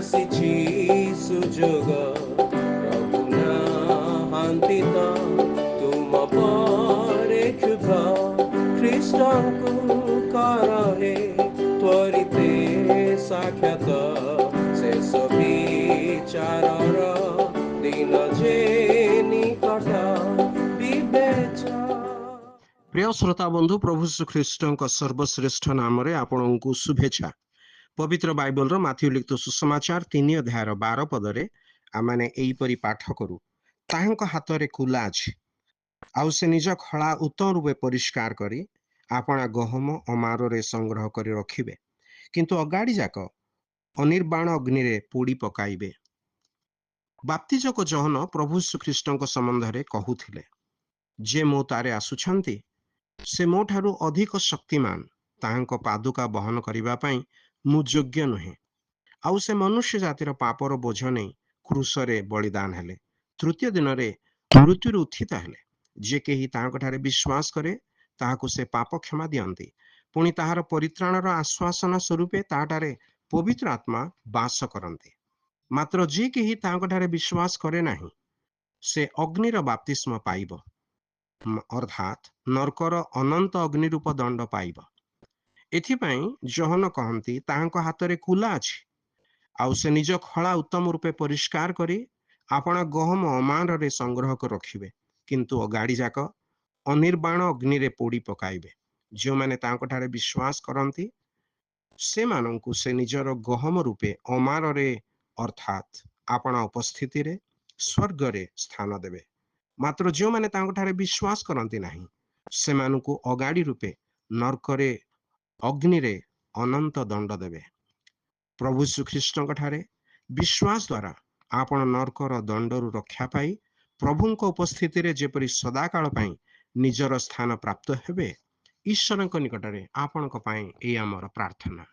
ଆସିଛି ସୁଯୋଗ ପ୍ରଭୁ ନାହାନ୍ତି ତ ତୁମ ପରେ କ୍ଷୁଧ ଖ୍ରୀଷ୍ଟଙ୍କୁ କରହେ ତ୍ୱରିତେ ସାକ୍ଷାତ ଶେଷ ବିଚାରର ଦିନ ଯେ ନିକଟ ବିବେଚ। प्रिय श्रोता बंधु प्रभु श्री ख्रीष्टଙ୍କ सर्वश्रेष्ठ नाम आपणଙ୍କୁ शुभेच्छा। पवित्र बाइबल माथ्यू लिखित सुसमाचार 3 अध्याय 12 पदरे आमने एहीपरि पाठ करू। ताहांक हातरे कुला अछि आउ से निज खला उत्तम रूपे परिष्कार करी आपणा गहम अमारे संग्रह करी रखिबे, किंतु अगाड़ी जाक अनिर्बाण अग्नि रे पोड़ी पकाइबे। बाप्तिजक जहन प्रभु श्रीख्रीष्टଙ୍କ संबंधरे कहूथिले जे मो तारे आसुछंती से मो ठारू अधिक शक्तिमान, ताहांक पादुका बहन करिबा पई मु योग्य नुहे। आउ से मनुष्य जातिर पापर बोझ नहीं क्रूसरे बलिदान हेले, तृतीय दिन रे मृत्यु उत्थित हेले। जे केही ताहांक ठारे विश्वास करे ताहाकु से पाप क्षमा दियंती, पुणी ताहार परित्राणर आश्वासन स्वरूपे ताहाटारे पवित्र आत्मा वास करंती। मात्र जे केही ताहांक ठारे विश्वास करे नाही से अग्निर बाप्तिस्म पाइब, अर्थात नरकर अनंत अग्नि रूप दंड पाइब। एथिपाई जहन कहंती ताहांक हातरे कुला अछि आउ से निज खला उत्तम रूपे परिष्कार करी आपणा गहम अमान रे संग्रह कर रखिबे, किंतु अगाड़ी जाक अनिर्बाण अग्नि रे पोड़ी पकाइबे। जो माने ताहांक ठारे विश्वास करंती से मानंकु से निजर गहम रूपे अमार रे अर्थात आपणा उपस्थिति रे स्वर्ग रे स्थान देबे। मात्र जो माने ताहांक ठारे विश्वास करंती नाही से मानंकु अगाड़ी रूपे नरक रे अग्नि रे अनंत दंड देबे। प्रभु श्रीख्रीष्टଙ୍କ ठारे विश्वास द्वारा आपण नरकर दंडरू रक्षा पाई प्रभुଙ୍କ उपस्थिति रे जेपरि सदाकाल पाई निजर स्थान प्राप्त हेबे, ईश्वरଙ୍କ निकटरे आपणଙ୍କ पाई ए आमर प्रार्थना।